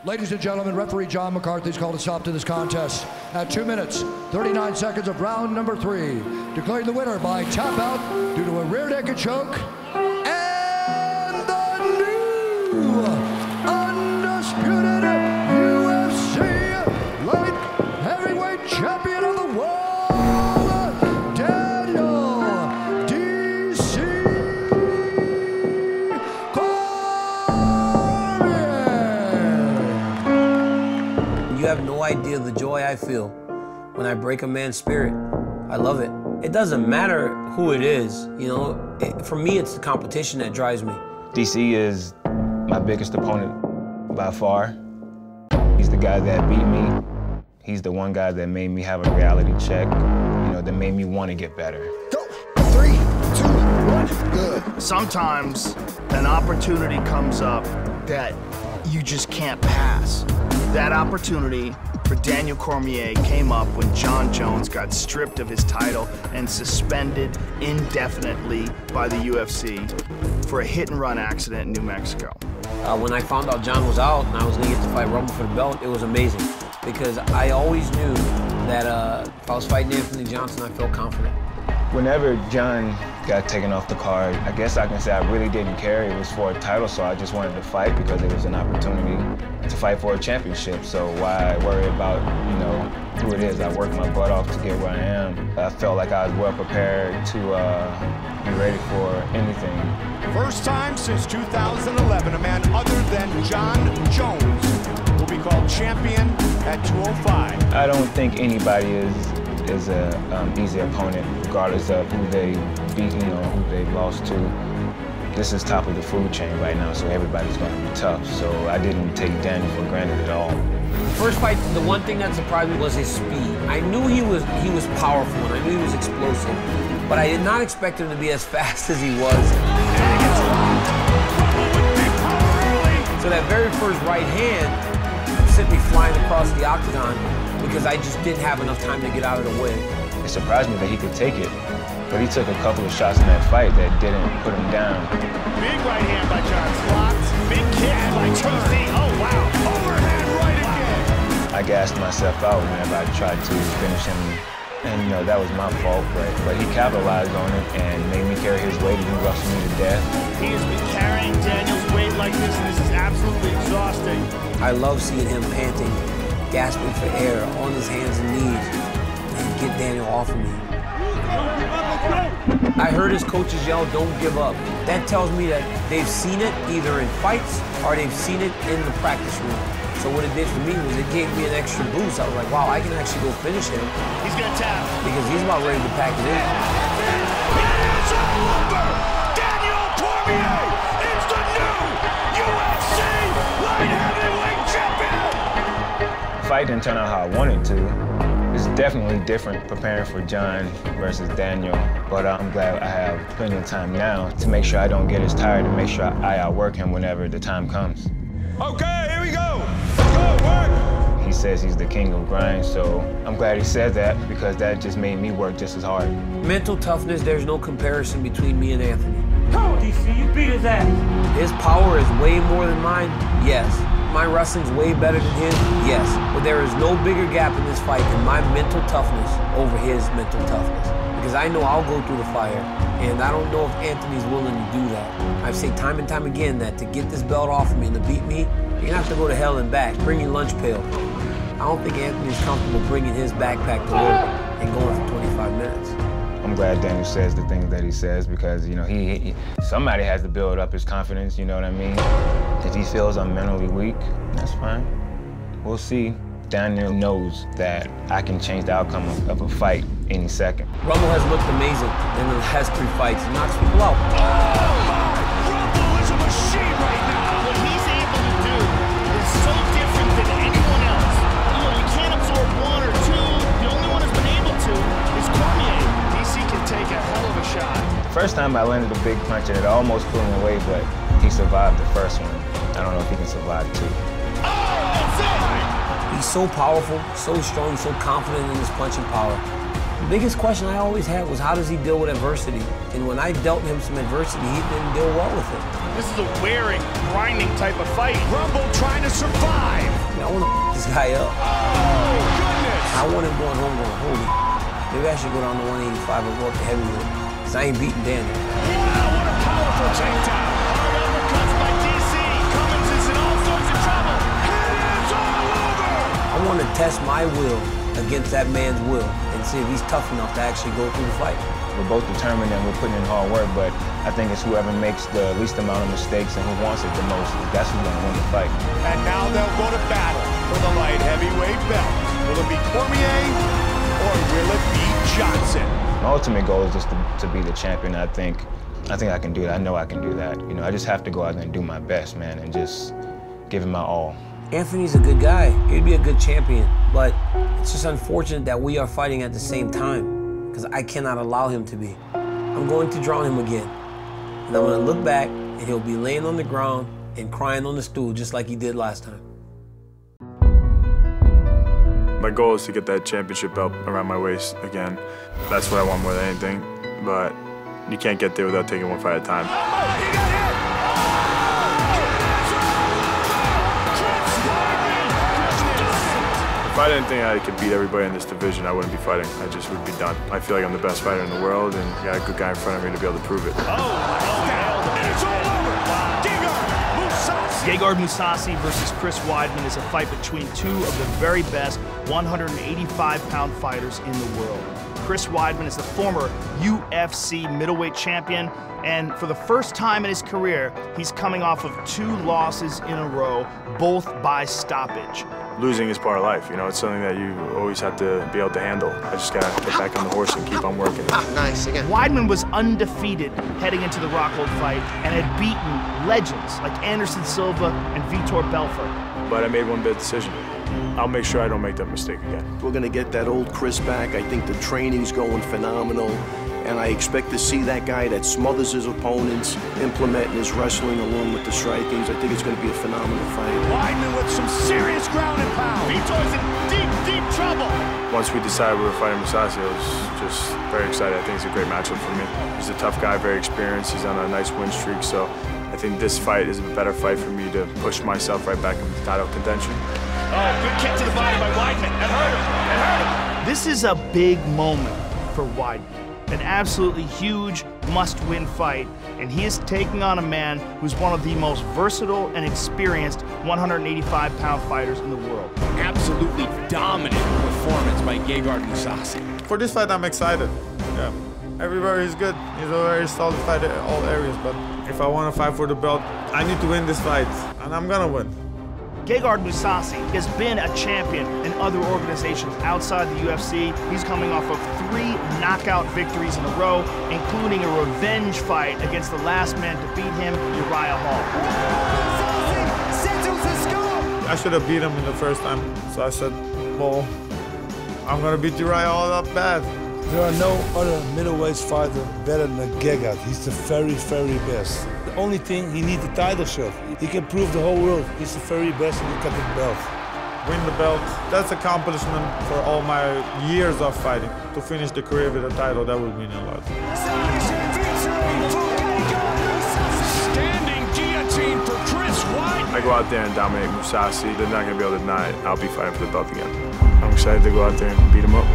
Ladies and gentlemen, referee John McCarthy's called a stop to this contest at 2 minutes, 39 seconds of round number 3, declaring the winner by tap out due to a rear naked choke, and the new undisputed UFC light heavyweight champion of the world, Daniel D.C. You have no idea the joy I feel when I break a man's spirit. I love it. It doesn't matter who it is, you know. For me, it's the competition that drives me. DC is my biggest opponent by far. He's the guy that beat me. He's the one guy that made me have a reality check, you know, that made me want to get better. Go! 3, 2, 1, good. Sometimes an opportunity comes up that you just can't pass. That opportunity for Daniel Cormier came up when Jon Jones got stripped of his title and suspended indefinitely by the UFC for a hit-and-run accident in New Mexico. When I found out Jon was out and I was going to get to fight Rumble for the belt, it was amazing because I always knew that if I was fighting Anthony Johnson, I felt confident. Whenever Jon got taken off the card, I guess I can say I really didn't care. It was for a title, so I just wanted to fight because it was an opportunity to fight for a championship. So why worry about, you know, who it is? I worked my butt off to get where I am. I felt like I was well prepared to be ready for anything. First time since 2011, a man other than Jon Jones will be called champion at 205. I don't think anybody is an easy opponent, regardless of who they beat, you know, who they lost to. This is top of the food chain right now, so everybody's going to be tough. So I didn't take Daniel for granted at all. First fight, the one thing that surprised me was his speed. I knew he was powerful and I knew he was explosive, but I did not expect him to be as fast as he was. So that very first right hand sent me flying across the octagon because I just didn't have enough time to get out of the way. It surprised me that he could take it, but he took a couple of shots in that fight that didn't put him down. Big right hand by Jon. Slots. Big kick by Tracy. Oh, wow. Overhand right again. I gassed myself out whenever I tried to finish him. And, you know, that was my fault, but he capitalized on it and made me carry his weight and he rushed me to death. He has been carrying Daniel's weight like this, and this is absolutely exhausting. I love seeing him panting, gasping for air, on his hands and knees, and get Daniel off of me. I heard his coaches yell, "Don't give up." That tells me that they've seen it either in fights or they've seen it in the practice room. So what it did for me was it gave me an extra boost. I was like, wow, I can actually go finish him. He's gonna tap. Because he's about ready to pack it in. It's over! Daniel Cormier is the new UFC light heavyweight champion! The fight didn't turn out how I wanted to. It's definitely different preparing for Jon versus Daniel, but I'm glad I have plenty of time now to make sure I don't get as tired and make sure I outwork him whenever the time comes. Okay, here we go. Let's go, work! He says he's the king of grind, so I'm glad he said that because that just made me work just as hard. Mental toughness, there's no comparison between me and Anthony. Come on, DC, you beat his ass. His power is way more than mine, yes. My wrestling's way better than his, yes. But there is no bigger gap in this fight than my mental toughness over his mental toughness. Because I know I'll go through the fire, and I don't know if Anthony's willing to do that. I've said time and time again that to get this belt off of me and to beat me, you're gonna have to go to hell and back. Bring your lunch pail. I don't think Anthony's comfortable bringing his backpack to work and going for 25 minutes. I'm glad Daniel says the things that he says because, you know, somebody has to build up his confidence, you know what I mean? If he feels I'm mentally weak, that's fine. We'll see. Daniel knows that I can change the outcome of a fight any second. Rumble has looked amazing in the last 3 fights. He knocks people out. Oh, Rumble is a machine right now. What he's able to do is so different than anyone else. You know, you can't absorb 1 or 2. The only one who's been able to is Cormier. DC can take a hell of a shot. First time I landed a big punch and it almost blew him away, but he survived the first one. I don't know if he can survive 2. Oh, that's it! He's so powerful, so strong, so confident in his punching power. The biggest question I always had was how does he deal with adversity? And when I dealt him some adversity, he didn't deal well with it. This is a wearing, grinding type of fight. Rumble trying to survive. I want to this guy up. Oh, goodness. I want him going home going, holy, maybe I should go down to 185 and go up to heavyweight, because I ain't beating Daniel. Wow, what a powerful takedown. Hard uppercuts by DC. Cummins is in all sorts of trouble. It is all over. I want to test my will against that man's will and see if he's tough enough to actually go through the fight. We're both determined and we're putting in hard work, but I think it's whoever makes the least amount of mistakes and who wants it the most. That's who's going to win the fight. And now they'll go to battle for the light heavyweight belt. Will it be Cormier or will it be Johnson? My ultimate goal is just to be the champion. I think I can do that. I know I can do that. You know, I just have to go out there and do my best, man, and just give it my all. Anthony's a good guy. He'd be a good champion, but it's just unfortunate that we are fighting at the same time, because I cannot allow him to be. I'm going to drown him again, and I'm going to look back, and he'll be laying on the ground and crying on the stool just like he did last time. My goal is to get that championship belt around my waist again. That's what I want more than anything, but you can't get there without taking one fight at a time. If I didn't think I could beat everybody in this division, I wouldn't be fighting. I just would be done. I feel like I'm the best fighter in the world, and I got a good guy in front of me to be able to prove it. It's all over. Gegard Mousasi versus Chris Weidman is a fight between two of the very best 185-pound fighters in the world. Chris Weidman is the former UFC middleweight champion, and for the first time in his career, he's coming off of 2 losses in a row, both by stoppage. Losing is part of life, you know, it's something that you always have to be able to handle. I just gotta get back on the horse and keep on working. Nice, again. Weidman was undefeated heading into the Rockhold fight and had beaten legends like Anderson Silva and Vitor Belfort. But I made one bad decision. I'll make sure I don't make that mistake again. We're gonna get that old Chris back. I think the training's going phenomenal. And I expect to see that guy that smothers his opponents, implementing his wrestling along with the strikings. I think it's going to be a phenomenal fight. Weidman with some serious ground and pound. Vitor's in deep, deep trouble. Once we decided we were fighting Mousasi, I was just very excited. I think it's a great matchup for me. He's a tough guy, very experienced. He's on a nice win streak, so I think this fight is a better fight for me to push myself right back into title contention. Oh, good kick to the body by Weidman. That hurt him. That hurt him. This is a big moment for Weidman. An absolutely huge must-win fight, and he is taking on a man who's one of the most versatile and experienced 185-pound fighters in the world. Absolutely dominant performance by Gegard Mousasi. For this fight, I'm excited. Yeah, everywhere he's good. He's a very solid fighter in all areas, but if I want to fight for the belt, I need to win this fight, and I'm gonna win. Gegard Mousasi has been a champion in other organizations outside the UFC. He's coming off of 3 knockout victories in a row, including a revenge fight against the last man to beat him, Uriah Hall. I should have beat him in the first time, so I said, well, I'm gonna beat Uriah Hall up bad. There are no other middleweight fighter better than Gegard. He's the very, very best. The only thing, he needs a title shot. He can prove the whole world he's the very best and he got the belt. Win the belt, that's accomplishment for all my years of fighting. To finish the career with a title, that would mean a lot. Standing guillotine for Chris Weidman. I go out there and dominate Mousasi. They're not gonna be able to deny it. I'll be fighting for the belt again. I'm excited to go out there and beat him up.